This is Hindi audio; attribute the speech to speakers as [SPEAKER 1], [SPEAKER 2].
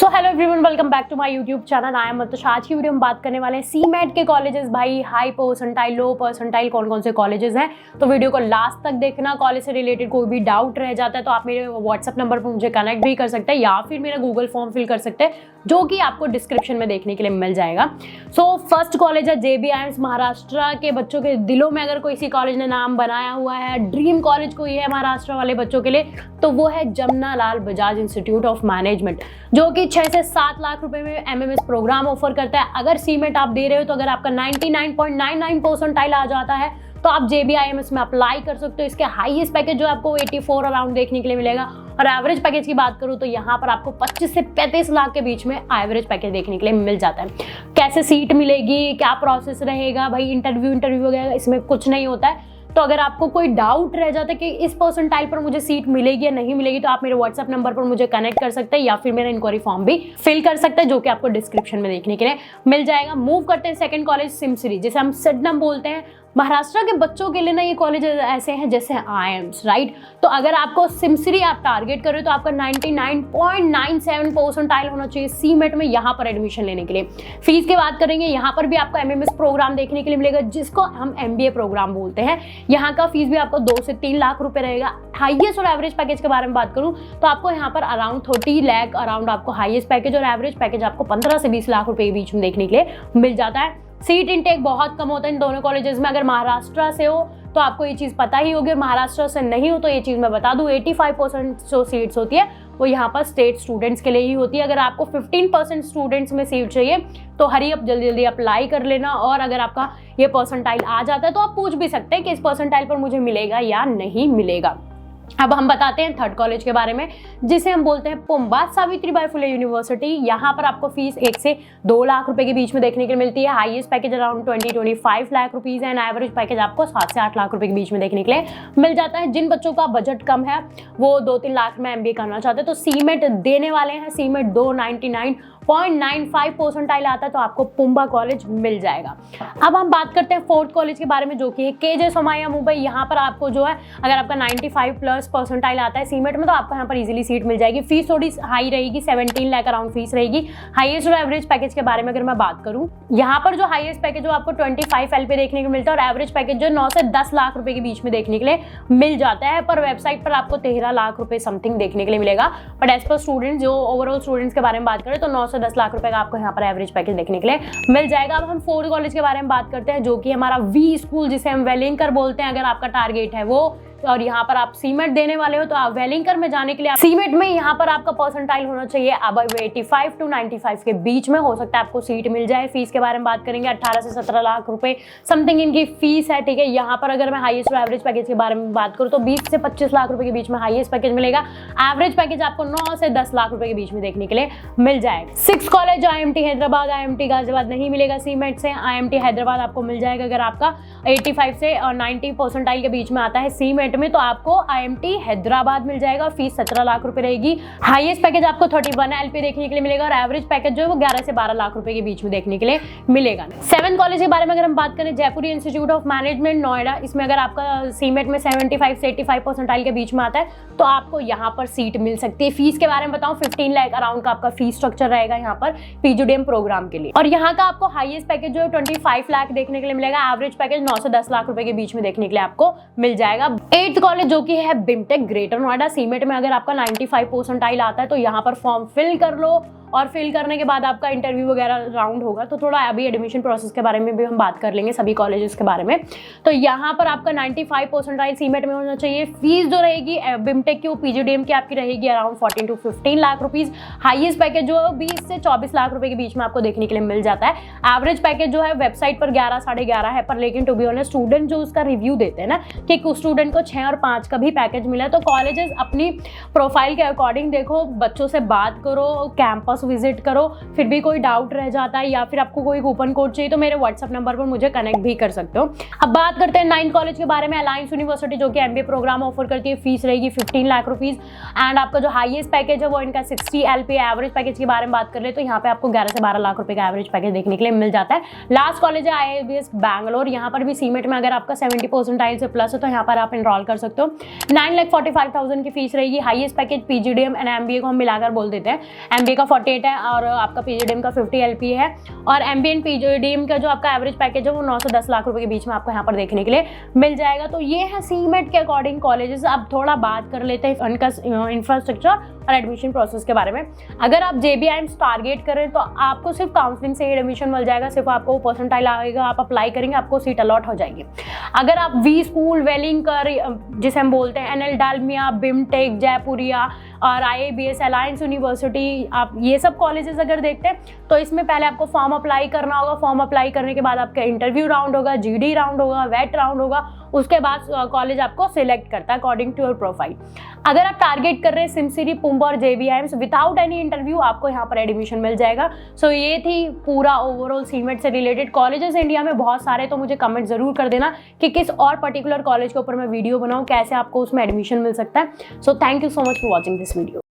[SPEAKER 1] So hello everyone, welcome back to my YouTube channel. I am Matush. आज की वीडियो में बात करने वाले हैं सीमेट के कॉलेजेस। भाई हाई परसेंटाइल, लो परसेंटाइल कौन कौन से कॉलेजेस हैं, तो वीडियो को लास्ट तक देखना। कॉलेज से रिलेटेड कोई भी डाउट रह जाता है तो आप मेरे व्हाट्सएप नंबर पर मुझे कनेक्ट भी कर सकते हैं या फिर मेरा गूगल फॉर्म फिल कर सकते हैं, जो कि आपको डिस्क्रिप्शन में देखने के लिए मिल जाएगा। सो फर्स्ट कॉलेज है JB IIMS। महाराष्ट्र के बच्चों के दिलों में अगर कोई सी कॉलेज ने नाम बनाया हुआ है, ड्रीम कॉलेज कोई है महाराष्ट्र वाले बच्चों के लिए, तो वो है Jamnalal Bajaj institute of management, जो कि 6 से 7 लाख रुपए में MMS प्रोग्राम ऑफर करता है। अगर सीमेट आप दे रहे हो तो अगर आपका 99.99 परसेंटाइल आ जाता है तो आप JB IIMS में अप्लाई कर सकते हो। इसके हाईएस्ट पैकेज जो आपको 84 अराउंड देखने के लिए मिलेगा, और एवरेज पैकेज की बात करूं तो यहाँ पर आपको 25 से 35 लाख के बीच में एवरेज पैकेज देखने के लिए मिल जाता है। कैसे सीट मिलेगी, क्या प्रोसेस रहेगा, भाई इंटरव्यू वगैरह इसमें कुछ नहीं होता है। तो अगर आपको कोई डाउट रह जाता है कि इस परसेंटाइल पर मुझे सीट मिलेगी या नहीं मिलेगी, तो आप मेरे व्हाट्सएप नंबर पर मुझे कनेक्ट कर सकते हैं या फिर मेरा इंक्वायरी फॉर्म भी फिल कर सकते हैं, जो कि आपको डिस्क्रिप्शन में देखने के लिए मिल जाएगा। मूव करते हैं सेकंड कॉलेज सिमसरी, जिसे हम सिडनम बोलते हैं। महाराष्ट्र के बच्चों के लिए ना ये कॉलेज ऐसे हैं जैसे IIMS, राइट। तो अगर आपको सिमसरी आप टारगेट करें तो आपका 99.97 परसेंटाइल होना चाहिए सीमेट में यहाँ पर एडमिशन लेने के लिए। फीस की बात करेंगे, यहाँ पर भी आपको MMS प्रोग्राम देखने के लिए मिलेगा, जिसको हम MBA प्रोग्राम बोलते हैं। यहाँ का फीस भी आपको 2 से 3 लाख रुपए रहेगा। हाईएस्ट और एवरेज पैकेज के बारे में बात करूँ तो आपको यहाँ पर अराउंड 30 लाख अराउंड आपको हाईएस्ट पैकेज, और एवरेज पैकेज आपको 15 से 20 लाख रुपए के बीच में देखने के लिए मिल जाता है। सीट इनटेक बहुत कम होता है इन दोनों कॉलेजेस में। अगर महाराष्ट्र से हो तो आपको ये चीज़ पता ही होगी, और महाराष्ट्र से नहीं हो तो ये चीज़ मैं बता दूं, 85% जो सीट्स होती है वो यहाँ पर स्टेट स्टूडेंट्स के लिए ही होती है। अगर आपको 15% स्टूडेंट्स में सीट चाहिए तो हरी अप जल्दी जल्दी अप्लाई कर लेना। और अगर आपका ये परसेंटाइल आ जाता है तो आप पूछ भी सकते हैं कि इस परसेंटाइल पर मुझे मिलेगा या नहीं मिलेगा। अब हम बताते हैं थर्ड कॉलेज के बारे में, जिसे हम बोलते हैं पुंबा सावित्रीबाई फुले यूनिवर्सिटी। यहाँ पर आपको फीस 1 से 2 लाख रुपए के बीच में देखने के लिए मिलती है। Highest package around 25 lakh rupees है, एंड एवरेज पैकेज आपको 7 से 8 लाख रुपए के बीच में देखने के लिए मिल जाता है। जिन बच्चों का बजट कम है, वो 2-3 लाख में MBA करना चाहते हैं, तो सीमेट देने वाले हैं। सीमेट 299.95 परसेंटाइल आता है तो आपको पुंबा कॉलेज मिल जाएगा। अब हम बात करते हैं फोर्थ कॉलेज के बारे में, जो कि है KJ सोमाया मुंबई। यहाँ पर आपको जो है अगर आपका 95 प्लस परसेंटाइल आता है सीमेट में तो आपको यहाँ पर इजीली सीट मिल जाएगी। फीस थोड़ी हाई रहेगी, 17 लाख अराउंड फीस रहेगी। हाईएस्ट और एवरेज पैकेज के बारे में अगर मैं बात करूँ, यहाँ पर जो हाईएस्ट पैकेज जो आपको 25 LP देखने को मिलता है, और एवरेज पैकेज जो 9 से 10 लाख रुपए के बीच में देखने के लिए मिल जाता है। पर वेबसाइट पर आपको 13 लाख रुपए समथिंग देखने के लिए मिलेगा। बट एज पर स्टूडेंट्स, जो ओवरऑल स्टूडेंट्स के बारे में बात करें तो 9 से 10 लाख रुपए का आपको यहाँ पर एवरेज पैकेज देखने के लिए मिल जाएगा। अब हम फोर्थ कॉलेज के बारे में बात करते हैं, जो कि हमारा V स्कूल, जिसे हम वेलिंकर बोलते हैं। अगर आपका टारगेट है वो, और यहाँ पर आप सीमेट देने वाले हो, तो आप वेलिंकर में जाने के लिए सीमेट में यहाँ पर आपका परसेंटाइल होना चाहिए अब 85 to 95 के बीच में। हो सकता है आपको सीट मिल जाए। फीस के बारे में बात करेंगे, 18 से 17 लाख रुपए समथिंग इनकी फीस है, ठीक है। यहाँ पर अगर मैं हाईएस्ट और एवरेज पैकेज के बारे में बात करूँ तो 20 से 25 लाख रुपए के बीच में हाईएस्ट पैकेज मिलेगा। एवरेज पैकेज आपको 9 से 10 लाख रुपए के बीच में देखने के लिए मिल जाएगा। 6 college IMT Hyderabad. IMT Ghaziabad नहीं मिलेगा सीमेट से, IMT हैदराबाद आपको मिल जाएगा। अगर आपका 85 से 90 परसेंटाइल के बीच में आता है सीमेट में तो आपको IMT हैदराबाद मिल जाएगा। फीस 17 लाख रुपए रहेगी। हाईएस्ट पैकेज आपको 31 LP देखने के लिए मिलेगा, और एवरेज पैकेज जो है वो 11 से 12 लाख रुपए के बीच में देखने के लिए मिलेगा। 7 कॉलेज के बारे में अगर हम बात करें, जयपुरी इंस्टीट्यूट ऑफ मैनेजमेंट नोएडा। इसमें अगर आपका सीमेट में 75 से 85 परसेंटाइल के बीच में आता है तो आपको यहाँ पर सीट मिल सकती है। फीस के बारे में बताऊं, 15 लाख अराउंड का आपका फीस स्ट्रक्चर रहेगा यहाँ पर PGDM प्रोग्राम के लिए। और यहाँ का आपको हाईएस्ट पैकेज जो है 25 लाख देखने के लिए मिलेगा। एवरेज पैकेज 9 से 10 लाख रुपए के बीच में देखने के लिए आपको मिल जाएगा। 8th कॉलेज जो कि है बिमटेक ग्रेटर नोएडा। सीमेट में अगर आपका 95 परसेंटाइल आता है तो यहाँ पर फॉर्म फिल कर लो, और फिल करने के बाद आपका इंटरव्यू वगैरह राउंड होगा। तो थोड़ा अभी एडमिशन प्रोसेस के बारे में भी हम बात कर लेंगे, सभी कॉलेजेस के बारे में। तो यहाँ पर आपका 95 परसेंटाइल सीमेट में होना चाहिए। फीस जो रहेगी बिमटेक की, PGDM की आपकी रहेगी around 14 to 15 lakh rupees. Highest package जो है 20 से 24 लाख रुपए के बीच में आपको देखने के लिए मिल जाता है। एवरेज पैकेज जो है वेबसाइट पर 11 साढ़े 11 है, पर लेकिन टू बी ऑनेस्ट स्टूडेंट जो उसका रिव्यू देते हैं ना कि कुछ स्टूडेंट को 6 और 5 का भी पैकेज मिला है, तो कॉलेजेस अपनी प्रोफाइल के अकॉर्डिंग देखो, बच्चों से बात करो, कैंपस विजिट करो। फिर भी कोई डाउट रह जाता है या फिर आपको कोई कूपन कोड चाहिए तो मेरे व्हाट्सएप नंबर पर मुझे कनेक्ट भी कर सकते हो। अब बात करते हैं 9 कॉलेज के बारे में। अलायंस यूनिवर्सिटी जो कि MBA प्रोग्राम ऑफर करती है, फीस रहेगी 15 लाख रुपीज, एंड आपका जो हाईएस्ट पैकेज है वो इनका 60 LP। एवरेज पैकेज के बारे में बात कर ले तो यहाँ पे आपको 11 से 12 लाख रुपए का एवरेज पैकेज देखने के लिए मिल जाता है। लास्ट कॉलेज है IIBS बैंगलोर। यहाँ पर भी सीमेट में अगर आपका 70 परसेंटाइल से प्लस है तो यहाँ पर आप एनरोल कर सकते हो। 9,45,000 की फीस रहेगी। Highest package PGDM and MBA को हम मिलाकर बोल देते हैं। MBA का 40 टेट है और आपका पीजीडीएम का 50 LP है और एमबीएन पीजीडीएम का जो आपका एवरेज पैकेज है वो 9 से 10 लाख रुपए के बीच में आपको यहाँ पर देखने के लिए मिल जाएगा। तो ये है सीमेट के अकॉर्डिंग कॉलेजेस। अब थोड़ा बात कर लेते हैं उनका इंफ्रास्ट्रक्चर और एडमिशन प्रोसेस के बारे में। अगर आप JBIMS टारगेट करें तो आपको सिर्फ काउंसलिंग से ही एडमिशन मिल जाएगा, सिर्फ आपको परसेंटाइल आएगा, आप अप्लाई करेंगे, आपको सीट अलॉट हो जाएगी। अगर आप वी स्कूल, वेलिंगकर जिसे हम बोलते हैं, NL डालमिया, बिमटेक, जयपुरिया और IABS, अलायंस यूनिवर्सिटी, आप ये सब कॉलेजेस अगर देखते हैं तो इसमें पहले आपको फॉर्म अप्लाई करना होगा। फॉर्म अप्लाई करने के बाद आपका इंटरव्यू राउंड होगा, GD राउंड होगा, वेट राउंड होगा, उसके बाद कॉलेज आपको सिलेक्ट करता है अकॉर्डिंग टू योर प्रोफाइल। अगर आप टारगेट कर रहे हैं सिमसिरी, पुम्बा और JBIMS विदाउट एनी इंटरव्यू, आपको यहाँ पर एडमिशन मिल जाएगा। सो ये थी पूरा ओवरऑल सीमेट से रिलेटेड। कॉलेजेस इंडिया में बहुत सारे, तो मुझे कमेंट जरूर कर देना कि किस और पर्टिकुलर कॉलेज के ऊपर मैं वीडियो बनाऊँ, कैसे आपको उसमें एडमिशन मिल सकता है। So thank you so much for watching this video.